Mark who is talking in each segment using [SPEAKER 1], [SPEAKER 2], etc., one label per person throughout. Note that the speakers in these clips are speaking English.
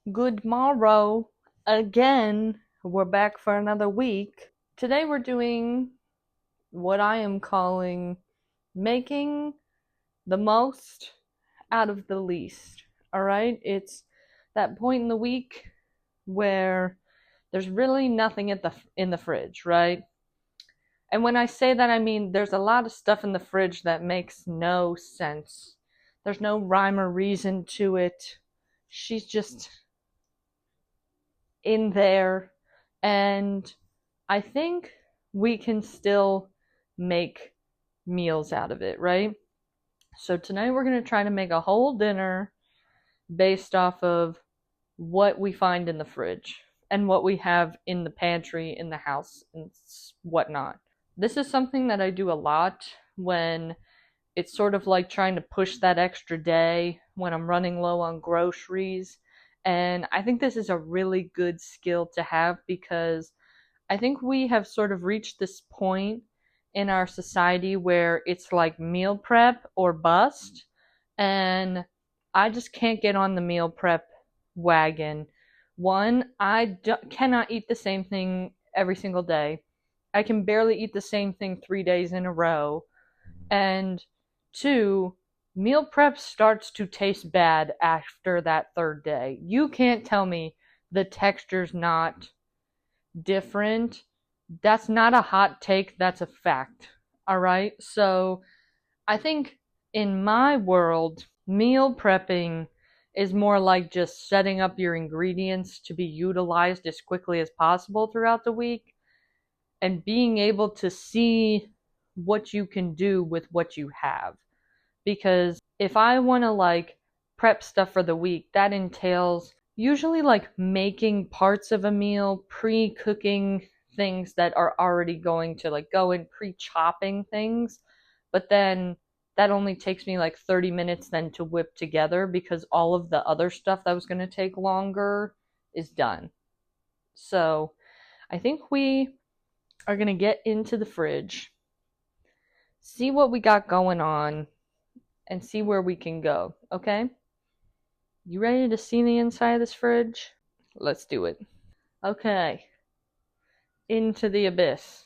[SPEAKER 1] Good morrow. Again, we're back for another week. Today we're doing what I am calling making the most out of the least. All right? It's that point in the week where there's really nothing in the fridge, right? And when I say that, I mean there's a lot of stuff in the fridge that makes no sense. There's no rhyme or reason to it. She's just in there, and I think we can still make meals out of it, right? So tonight we're going to try to make a whole dinner based off of what we find in the fridge and what we have in the pantry, in the house, and whatnot. This is something that I do a lot when it's sort of like trying to push that extra day when I'm running low on groceries. And I think this is a really good skill to have because I think we have sort of reached this point in our society where it's like meal prep or bust. And I just can't get on the meal prep wagon. One, cannot eat the same thing every single day. I can barely eat the same thing 3 days in a row. And two, meal prep starts to taste bad after that third day. You can't tell me the texture's not different. That's not a hot take, that's a fact. All right? So, I think in my world, meal prepping is more like just setting up your ingredients to be utilized as quickly as possible throughout the week and being able to see what you can do with what you have. Because if I want to like prep stuff for the week, that entails usually like making parts of a meal, pre-cooking things that are already going to like go in, pre-chopping things, but then that only takes me like 30 minutes then to whip together because all of the other stuff that was going to take longer is done. So I think we are going to get into the fridge, see what we got going on, and see where we can go, okay? You ready to see the inside of this fridge? Let's do it. Okay. Into the abyss.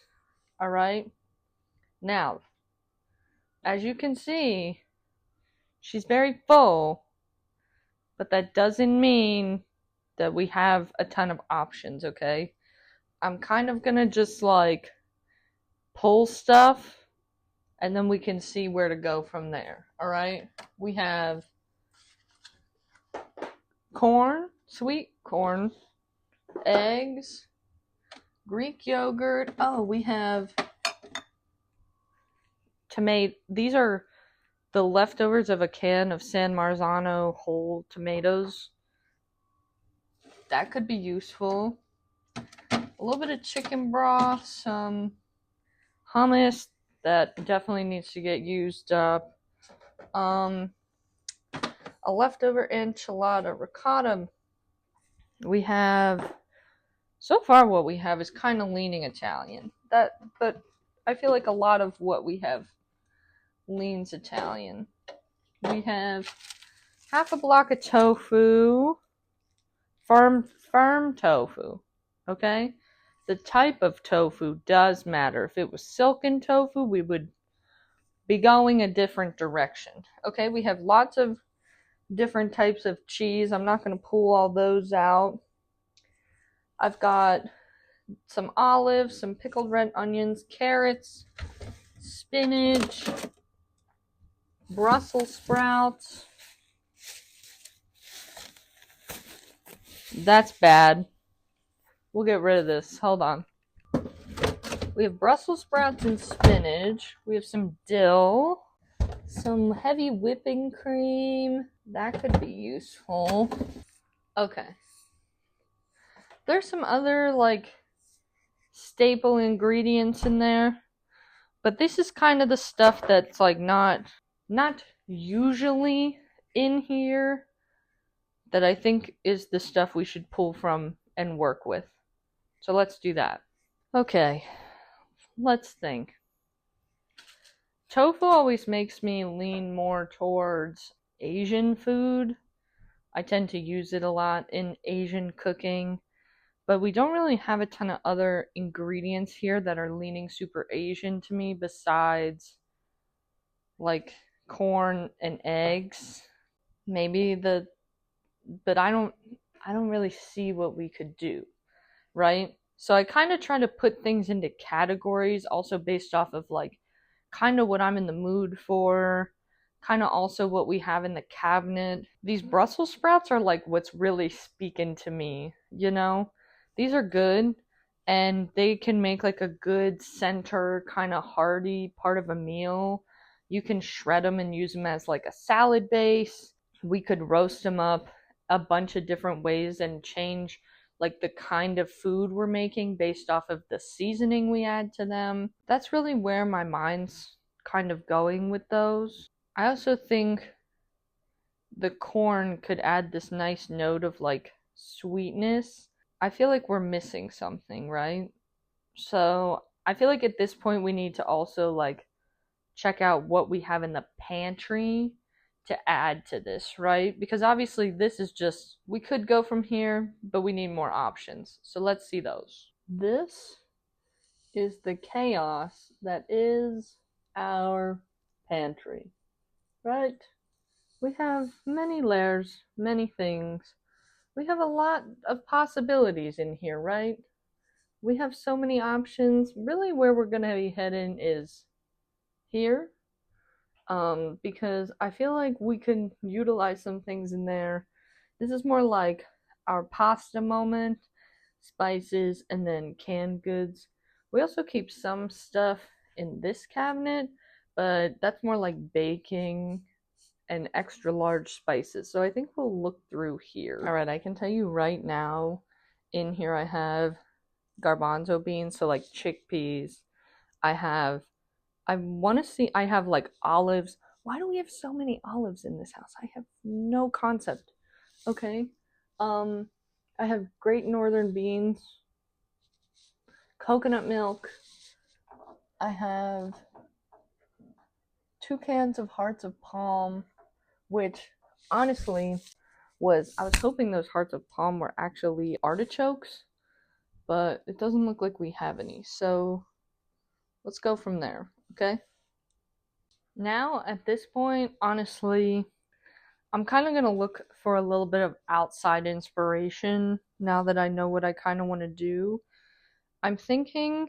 [SPEAKER 1] Alright? Now, as you can see, she's very full, but that doesn't mean that we have a ton of options, okay? I'm kind of gonna just like pull stuff and then we can see where to go from there. Alright? We have corn, sweet corn, eggs, Greek yogurt. Oh, we have tomato. These are the leftovers of a can of San Marzano whole tomatoes. That could be useful. A little bit of chicken broth, some hummus that definitely needs to get used up. A leftover enchilada ricotta. We have, so far what we have is kind of leaning Italian. But I feel like a lot of what we have leans Italian. We have half a block of tofu, firm tofu, okay? The type of tofu does matter. If it was silken tofu, we would be going a different direction. Okay, we have lots of different types of cheese. I'm not going to pull all those out. I've got some olives, some pickled red onions, carrots, spinach, Brussels sprouts. That's bad. We'll get rid of this. Hold on. We have Brussels sprouts and spinach. We have some dill. Some heavy whipping cream. That could be useful. Okay. There's some other, like, staple ingredients in there. But this is kind of the stuff that's, like, not usually in here. That I think is the stuff we should pull from and work with. So let's do that. Okay. Let's think. Tofu always makes me lean more towards Asian food. I tend to use it a lot in Asian cooking, but we don't really have a ton of other ingredients here that are leaning super Asian to me besides like corn and eggs. Maybe the but I don't really see what we could do, right? So I kind of try to put things into categories also based off of like kind of what I'm in the mood for, kind of also what we have in the cabinet. These Brussels sprouts are like what's really speaking to me, you know? These are good and they can make like a good center kind of hearty part of a meal. You can shred them and use them as like a salad base. We could roast them up a bunch of different ways and change like the kind of food we're making based off of the seasoning we add to them. That's really where my mind's kind of going with those. I also think the corn could add this nice note of like sweetness. I feel like we're missing something, right? So I feel like at this point we need to also like check out what we have in the pantry to add to this, right? Because obviously this is just, we could go from here, but we need more options. So let's see those. This is the chaos that is our pantry, right? We have many layers, many things. We have a lot of possibilities in here, right? We have so many options. Really, where we're going to be heading is here, because I feel like we can utilize some things in there. This is more like our pasta moment, spices, and then canned goods. We also keep some stuff in this cabinet, but that's more like baking and extra large spices. So I think we'll look through here. All right, I can tell you right now, in here I have garbanzo beans, so like chickpeas. I want to see, I have like olives. Why do we have so many olives in this house? I have no concept. Okay. I have great northern beans, coconut milk. I have 2 cans of hearts of palm, which honestly I was hoping those hearts of palm were actually artichokes, but it doesn't look like we have any. So let's go from there, okay? Now, at this point, honestly, I'm kind of going to look for a little bit of outside inspiration now that I know what I kind of want to do. I definitely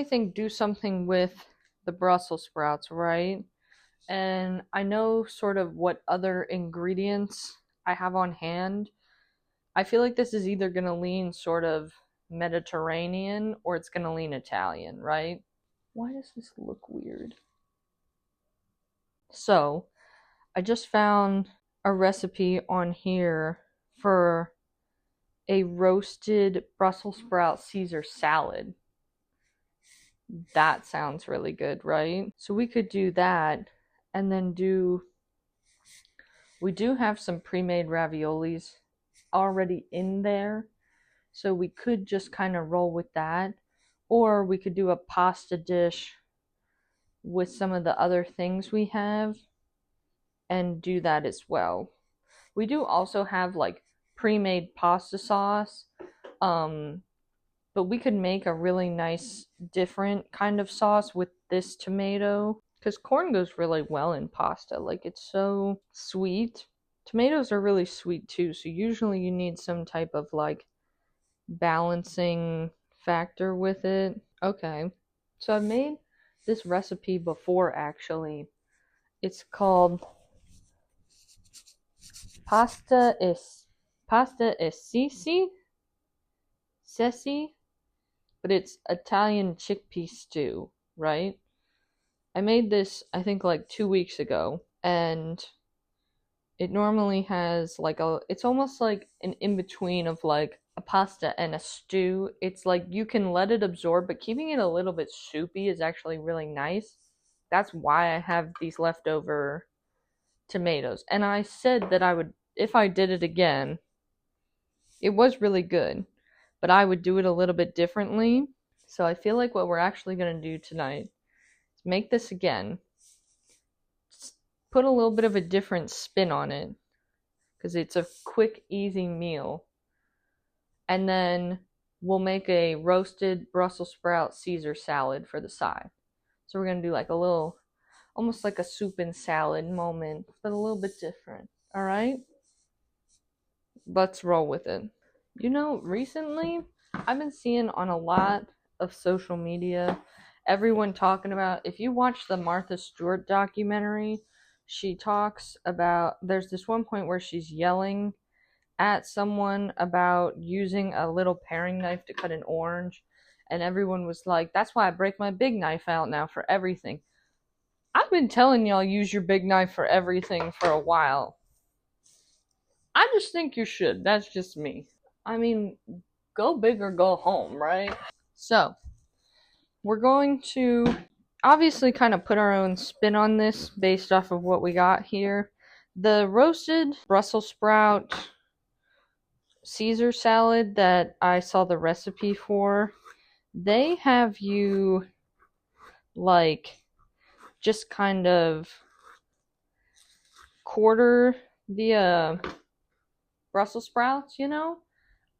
[SPEAKER 1] think do something with the Brussels sprouts, right? And I know sort of what other ingredients I have on hand. I feel like this is either going to lean sort of Mediterranean or it's going to lean Italian, right? Why does this look weird? So, I just found a recipe on here for a roasted Brussels sprout Caesar salad. That sounds really good, right? So we could do that and then we do have some pre-made raviolis already in there. So we could just kind of roll with that. Or we could do a pasta dish with some of the other things we have and do that as well. We do also have like pre-made pasta sauce, but we could make a really nice different kind of sauce with this tomato because corn goes really well in pasta. Like it's so sweet. Tomatoes are really sweet too, so usually you need some type of like balancing factor with it. Okay, so I've made this recipe before actually. It's called pasta e ceci, but it's Italian chickpea stew, right? I made this I think like 2 weeks ago, and it normally has like it's almost like an in-between of like a pasta and a stew. It's like you can let it absorb, but keeping it a little bit soupy is actually really nice. That's why I have these leftover tomatoes. And I said that I would, if I did it again, it was really good, but I would do it a little bit differently. So I feel like what we're actually going to do tonight is make this again, put a little bit of a different spin on it, because it's a quick, easy meal. And then we'll make a roasted Brussels sprout Caesar salad for the side. So we're going to do like a little, almost like a soup and salad moment, but a little bit different. All right? Let's roll with it. You know, recently I've been seeing on a lot of social media everyone talking about, if you watch the Martha Stewart documentary, she talks about, there's this one point where she's yelling at someone about using a little paring knife to cut an orange, and everyone was like, that's why I break my big knife out now for everything. I've been telling y'all use your big knife for everything for a while. I just think you should. That's just me. I mean, go big or go home, right? So, we're going to obviously kind of put our own spin on this based off of what we got here. The roasted Brussels sprout Caesar salad that I saw the recipe for, they have you like just kind of quarter the Brussels sprouts, you know?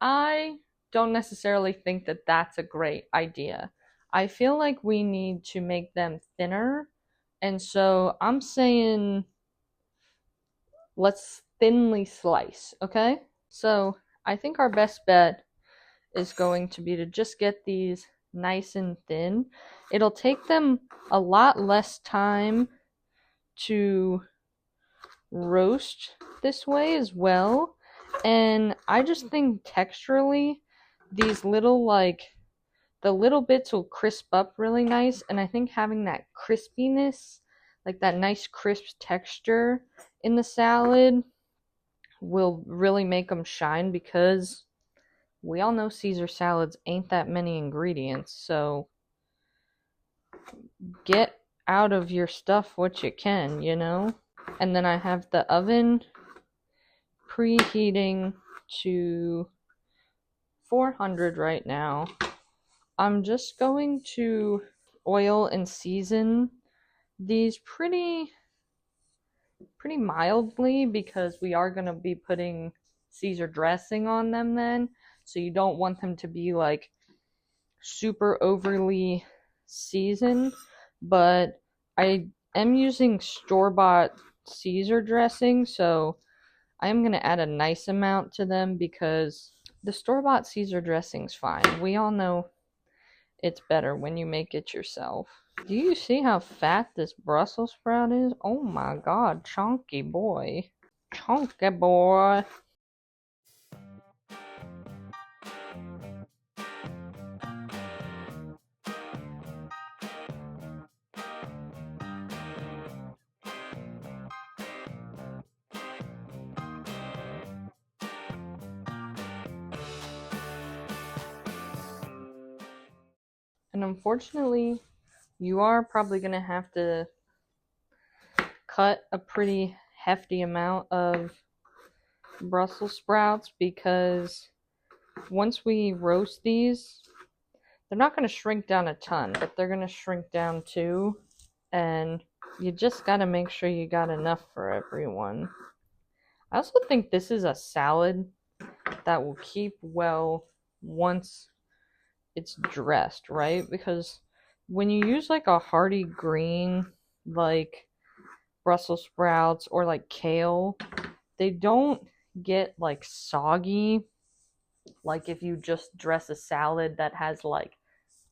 [SPEAKER 1] I don't necessarily think that that's a great idea. I feel like we need to make them thinner, and so I'm saying let's thinly slice, okay? So I think our best bet is going to be to just get these nice and thin. It'll take them a lot less time to roast this way as well. And I just think texturally, these little, like, the little bits will crisp up really nice. And I think having that crispiness, like that nice crisp texture in the salad, will really make them shine, because we all know Caesar salads ain't that many ingredients. So get out of your stuff what you can, you know? And then I have the oven preheating to 400 right now. I'm just going to oil and season these pretty mildly, because we are going to be putting Caesar dressing on them then. So you don't want them to be like super overly seasoned, but I am using store-bought Caesar dressing, so I am going to add a nice amount to them, because the store-bought Caesar dressing's fine. We all know it's better when you make it yourself. Do you see how fat this Brussels sprout is? Oh my god, chunky boy. Chunky boy. And unfortunately, you are probably going to have to cut a pretty hefty amount of Brussels sprouts, because once we roast these, they're not going to shrink down a ton, but they're going to shrink down too. And you just got to make sure you got enough for everyone. I also think this is a salad that will keep well once it's dressed, right? Because when you use like a hearty green, like Brussels sprouts or like kale, they don't get like soggy like if you just dress a salad that has like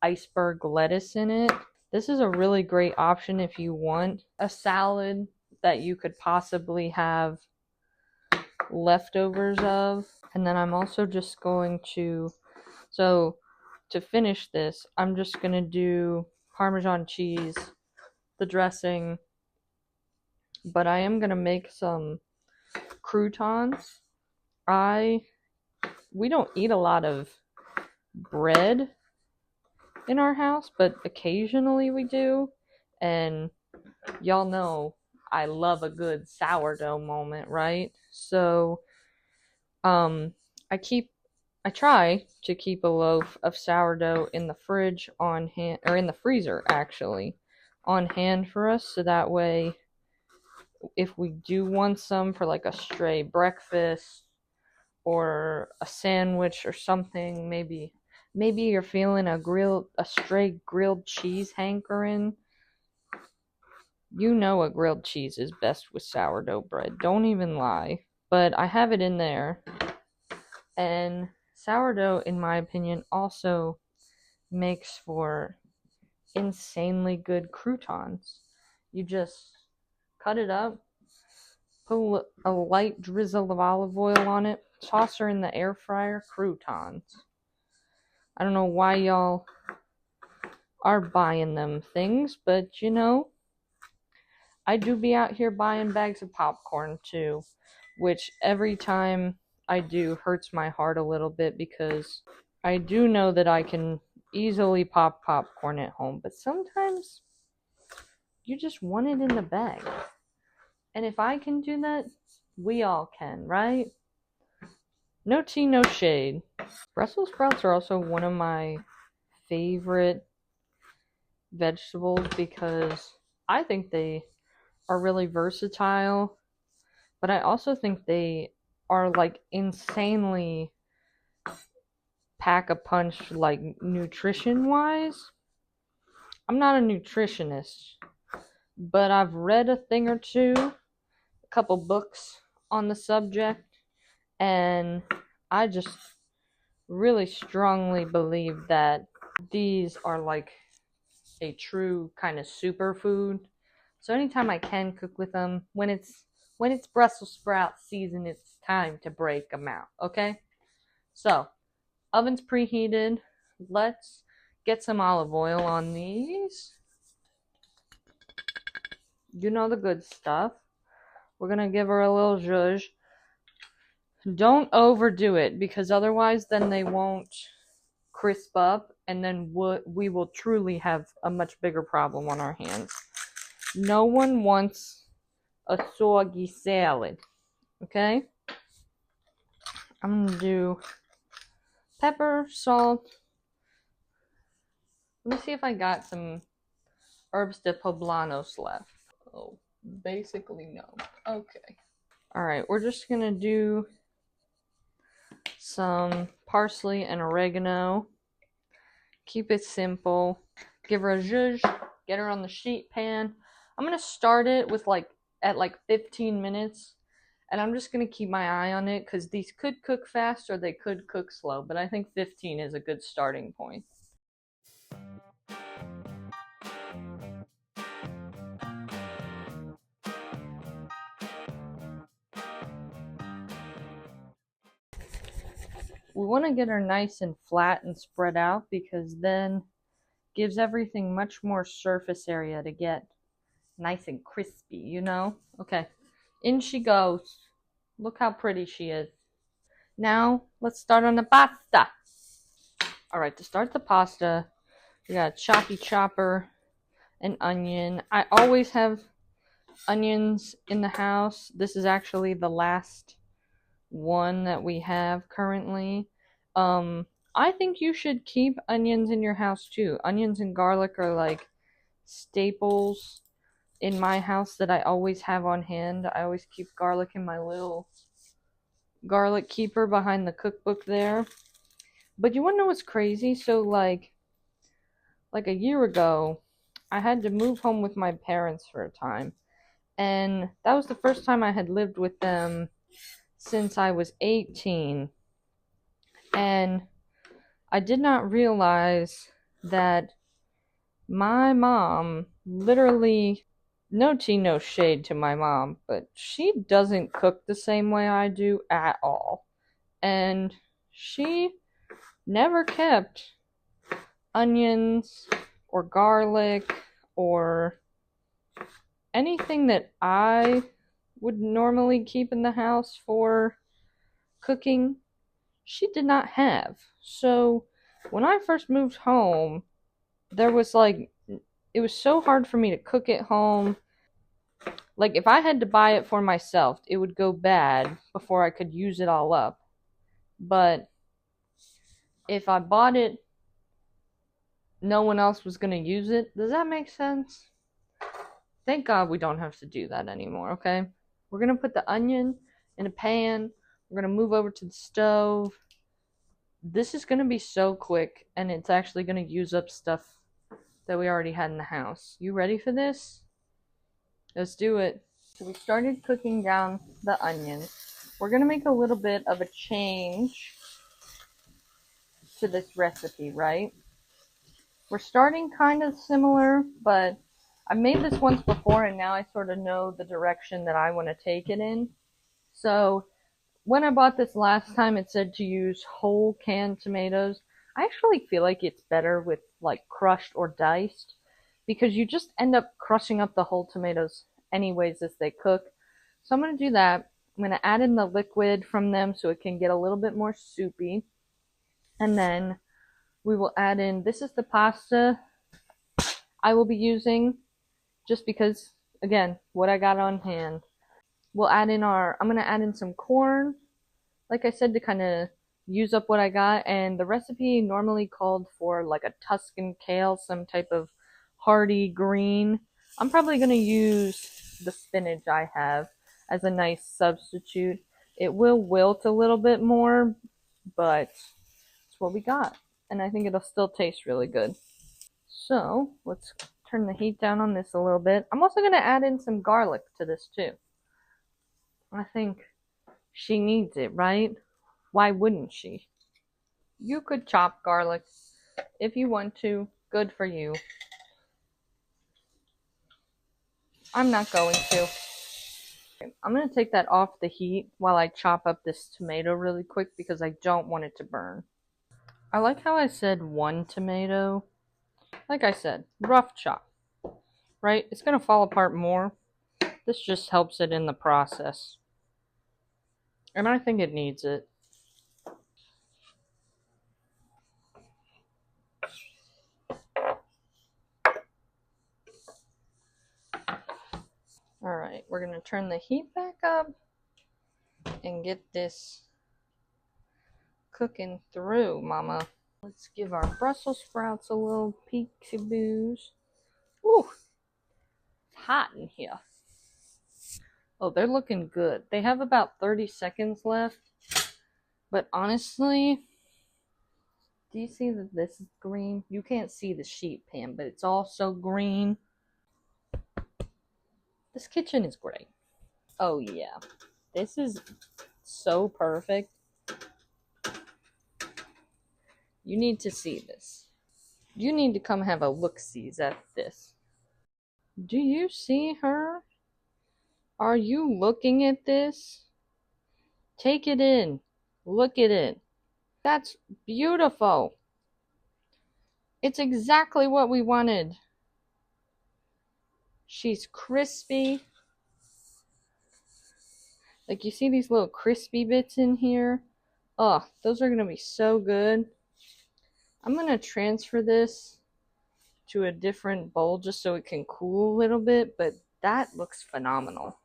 [SPEAKER 1] iceberg lettuce in it. This is a really great option if you want a salad that you could possibly have leftovers of. And then I'm also just going to, so to finish this, I'm just going to do Parmesan cheese, the dressing, but I am going to make some croutons. We don't eat a lot of bread in our house, but occasionally we do. And y'all know I love a good sourdough moment, right? So I try to keep a loaf of sourdough in the fridge on hand, or in the freezer actually, on hand for us, so that way if we do want some for like a stray breakfast or a sandwich or something, maybe you're feeling a stray grilled cheese hankering. You know a grilled cheese is best with sourdough bread. Don't even lie. But I have it in there. And sourdough, in my opinion, also makes for insanely good croutons. You just cut it up, put a light drizzle of olive oil on it, toss her in the air fryer, croutons. I don't know why y'all are buying them things, but you know, I do be out here buying bags of popcorn too, which every time I do hurts my heart a little bit because I do know that I can easily pop popcorn at home, but sometimes you just want it in the bag. And if I can do that, we all can, right? No tea, no shade. Brussels sprouts are also one of my favorite vegetables because I think they are really versatile, but I also think they are like insanely pack a punch, like nutrition wise. I'm not a nutritionist, but I've read a thing or two, a couple books on the subject, and I just really strongly believe that these are like a true kind of superfood. So anytime I can cook with them, when it's Brussels sprout season, it's time to break them out, okay? So, oven's preheated. Let's get some olive oil on these. You know the good stuff. We're going to give her a little zhuzh. Don't overdo it because otherwise then they won't crisp up and then we will truly have a much bigger problem on our hands. No one wants a soggy salad, okay? I'm going to do pepper, salt. Let me see if I got some herbs de poblanos left. Oh, basically no. Okay. Alright, we're just going to do some parsley and oregano. Keep it simple. Give her a zhuzh. Get her on the sheet pan. I'm going to start it with at 15 minutes. And I'm just going to keep my eye on it because these could cook fast or they could cook slow. But I think 15 is a good starting point. We want to get her nice and flat and spread out because then gives everything much more surface area to get nice and crispy, you know? Okay, in she goes. Look how pretty she is. Now, let's start on the pasta. Alright, to start the pasta, we got a choppy chopper, an onion. I always have onions in the house. This is actually the last one that we have currently. I think you should keep onions in your house too. Onions and garlic are like staples in my house that I always have on hand. I always keep garlic in my little garlic keeper behind the cookbook there. But you want to know what's crazy? So like a year ago, I had to move home with my parents for a time. And that was the first time I had lived with them since I was 18. And I did not realize that my mom literally, no tea, no shade to my mom, but she doesn't cook the same way I do at all. And she never kept onions or garlic or anything that I would normally keep in the house for cooking. She did not have. So when I first moved home, there was it was so hard for me to cook at home. Like if I had to buy it for myself, it would go bad before I could use it all up. But if I bought it, no one else was going to use it. Does that make sense? Thank God we don't have to do that anymore, okay? We're gonna put the onion in a pan. We're gonna move over to the stove. This is gonna be so quick, and it's actually gonna use up stuff that we already had in the house. You ready for this? Let's do it. So we started cooking down the onions. We're gonna make a little bit of a change to this recipe, right? We're starting kind of similar, but I made this once before and now I sort of know the direction that I want to take it in. So when I bought this last time, it said to use whole canned tomatoes. I actually feel like it's better with like crushed or diced because you just end up crushing up the whole tomatoes anyways as they cook. So I'm going to do that. I'm going to add in the liquid from them so it can get a little bit more soupy. And then we will add in, this is the pasta I will be using just because, again, what I got on hand. We'll add in I'm going to add in some corn, like I said, to kind of use up what I got. And the recipe normally called for like a Tuscan kale, some type of hearty green. I'm probably going to use the spinach I have as a nice substitute. It will wilt a little bit more, but it's what we got. And I think it'll still taste really good. So let's turn the heat down on this a little bit. I'm also going to add in some garlic to this too. I think she needs it, right? Why wouldn't she? You could chop garlic if you want to. Good for you. I'm not going to. I'm going to take that off the heat while I chop up this tomato really quick because I don't want it to burn. I like how I said one tomato. Like I said, rough chop, right? It's going to fall apart more. This just helps it in the process. And I think it needs it. Alright, we're going to turn the heat back up and get this cooking through, mama. Let's give our Brussels sprouts a little peek-a-boos. Ooh, it's hot in here. Oh, they're looking good. They have about 30 seconds left. But honestly, do you see that this is green? You can't see the sheet pan, but it's all so green. This kitchen is great. Oh yeah, this is so perfect. You need to see this. You need to come have a look-sees at this. Do you see her? Are you looking at this? Take it in. Look at it. That's beautiful. It's exactly what we wanted. She's crispy. Like, you see these little crispy bits in here? Oh, those are going to be so good. I'm going to transfer this to a different bowl just so it can cool a little bit, but that looks phenomenal.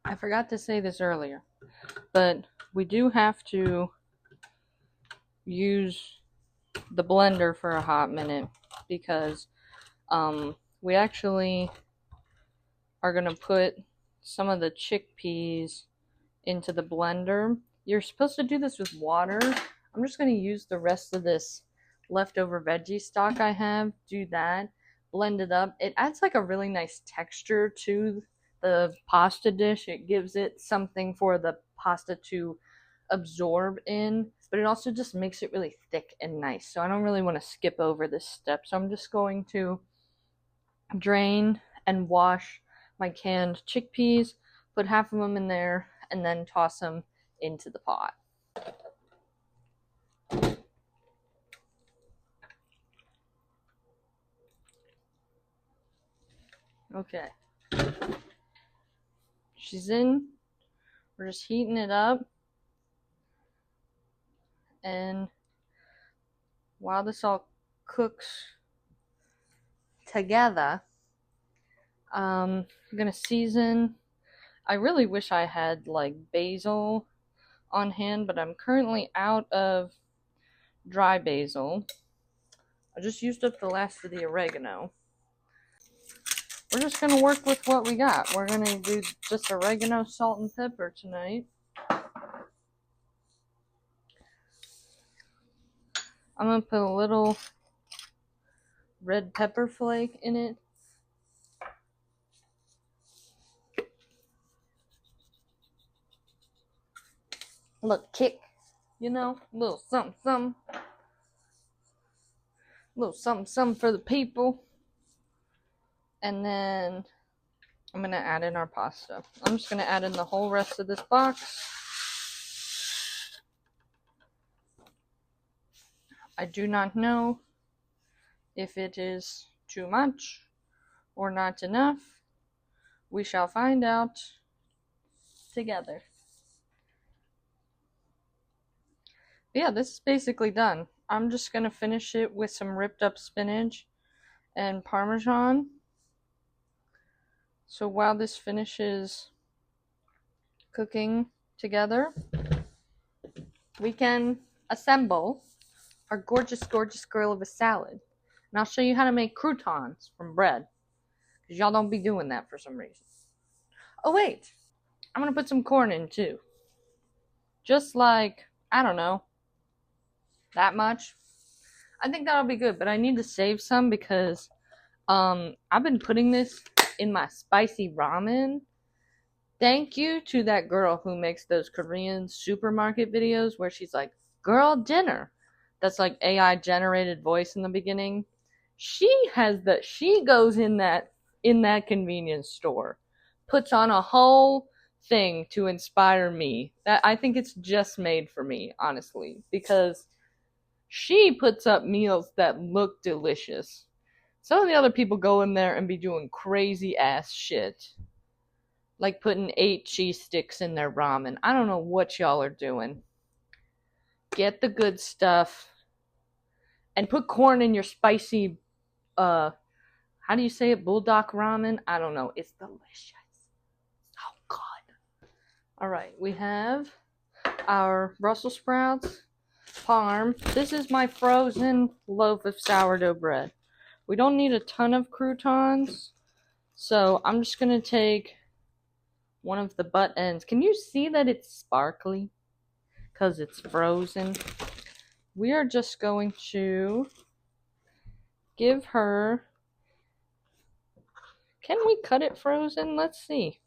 [SPEAKER 1] I forgot to say this earlier, but we do have to use the blender for a hot minute because we actually are going to put some of the chickpeas into the blender. You're supposed to do this with water. I'm just going to use the rest of this leftover veggie stock I have, do that, blend it up. It adds like a really nice texture to the pasta dish. It gives it something for the pasta to absorb in, but it also just makes it really thick and nice. So I don't really want to skip over this step. So I'm just going to drain and wash my canned chickpeas, put half of them in there, and then toss them into the pot. Okay. She's in. We're just heating it up. And while this all cooks, together. I'm gonna season. I really wish I had like basil on hand, but I'm currently out of dry basil. I just used up the last of the oregano. We're just gonna work with what we got. We're gonna do just oregano, salt, and pepper tonight. I'm gonna put a little red pepper flake in it. Look, kick, you know, a little something, something. A little something, something for the people. And then I'm gonna add in our pasta. I'm just gonna add in the whole rest of this box. I do not know if it is too much or not enough. We shall find out together. But yeah, this is basically done. I'm just gonna finish it with some ripped up spinach and Parmesan. So while this finishes cooking together, we can assemble our gorgeous, gorgeous girl of a salad. And I'll show you how to make croutons from bread. Because y'all don't be doing that for some reason. Oh wait, I'm going to put some corn in too. Just like, I don't know, that much. I think that'll be good, but I need to save some because I've been putting this in my spicy ramen. Thank you to that girl who makes those Korean supermarket videos where she's like, girl dinner. That's like AI generated voice in the beginning. She goes in that convenience store, puts on a whole thing to inspire me. That I think it's just made for me, honestly, because she puts up meals that look delicious. Some of the other people go in there and be doing crazy ass shit. Like putting 8 cheese sticks in their ramen. I don't know what y'all are doing. Get the good stuff. And put corn in your spicy, how do you say it? Bulldog ramen? I don't know. It's delicious. Oh, God. Alright, we have our Brussels sprouts, parm. This is my frozen loaf of sourdough bread. We don't need a ton of croutons, so I'm just going to take one of the butt ends. Can you see that it's sparkly? Because it's frozen. We are just going to give her... Can we cut it frozen? Let's see.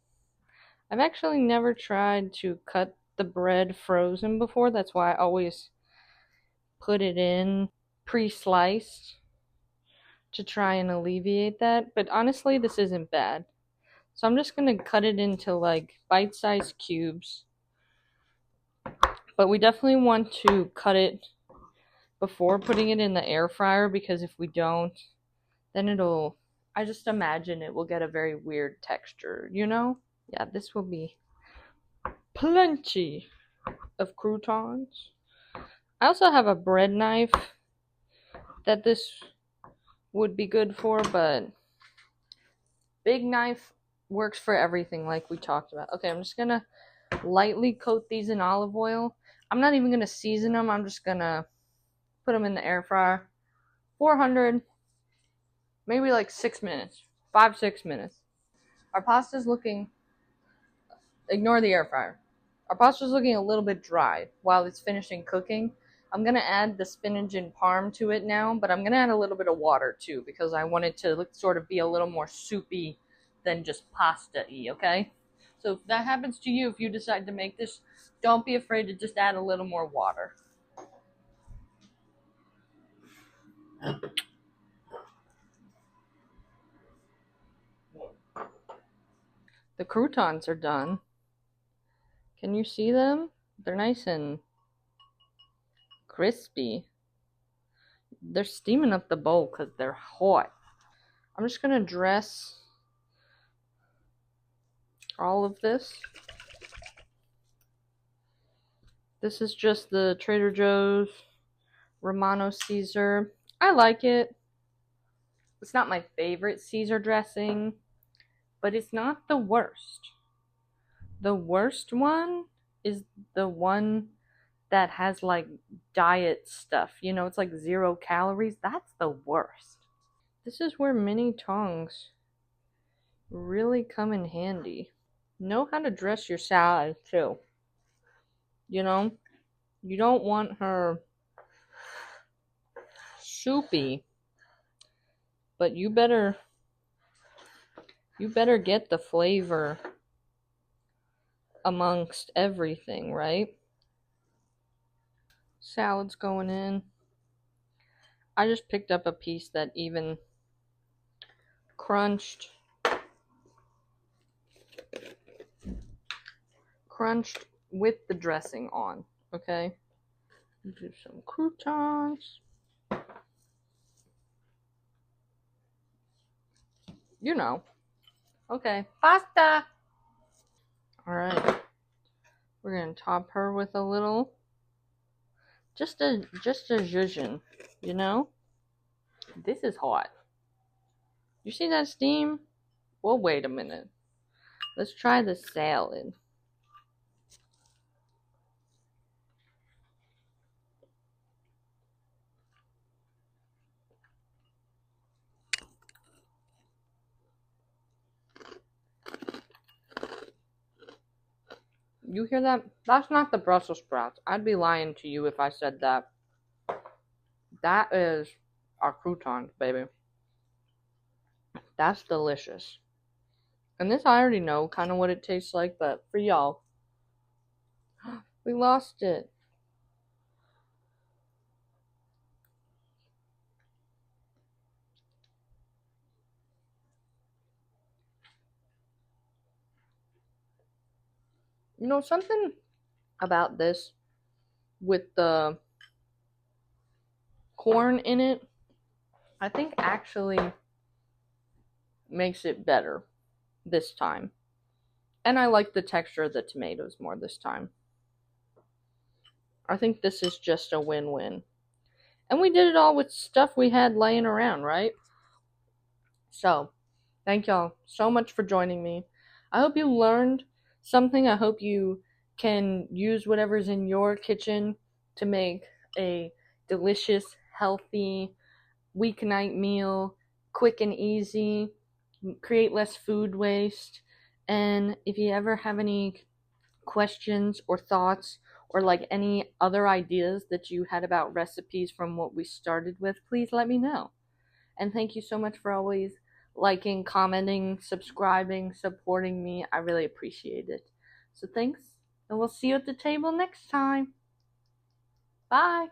[SPEAKER 1] I've actually never tried to cut the bread frozen before. That's why I always put it in pre-sliced to try and alleviate that. But honestly, this isn't bad. So I'm just going to cut it into like bite-sized cubes. But we definitely want to cut it before putting it in the air fryer, because if we don't, then it'll, I just imagine it will get a very weird texture, you know? Yeah, this will be plenty of croutons. I also have a bread knife that this would be good for, but big knife works for everything like we talked about. Okay, I'm just gonna lightly coat these in olive oil. I'm not even gonna season them. I'm just gonna put them in the air fryer. 400, maybe like 6 minutes. 5-6 minutes. Our pasta's looking, ignore the air fryer. Our pasta's looking a little bit dry while it's finishing cooking. I'm going to add the spinach and parm to it now, but I'm going to add a little bit of water too, because I want it to sort of be a little more soupy than just pasta-y, okay? So if that happens to you, if you decide to make this, don't be afraid to just add a little more water. The croutons are done. Can you see them? They're nice and crispy. They're steaming up the bowl because they're hot. I'm just going to dress all of this. This is just the Trader Joe's Romano Caesar. I like it, It's not my favorite Caesar dressing, but it's not the worst. The worst one is the one that has like diet stuff. You know, it's like 0 calories. That's the worst. This is where mini tongs really come in handy. Know how to dress your salad too. You know, you don't want her soupy, but you better get the flavor amongst everything, right? Salad's going in. I just picked up a piece that even crunched with the dressing on, okay? Do some croutons. You know. Okay, pasta. All right. We're going to top her with a little just a zhuzhin, you know? This is hot. You see that steam? Well, wait a minute. Let's try the salad. You hear that? That's not the Brussels sprouts. I'd be lying to you if I said that. That is our croutons, baby. That's delicious. And this I already know kind of what it tastes like, but for y'all, we lost it. You know, something about this with the corn in it, I think actually makes it better this time. And I like the texture of the tomatoes more this time. I think this is just a win-win. And we did it all with stuff we had laying around, right? So, thank y'all so much for joining me. I hope you learned something. I hope you can use whatever's in your kitchen to make a delicious, healthy weeknight meal, quick and easy, create less food waste. And if you ever have any questions or thoughts or like any other ideas that you had about recipes from what we started with, please let me know. And thank you so much for always liking, commenting, subscribing, supporting me. I really appreciate it. So thanks, and we'll see you at the table next time. Bye.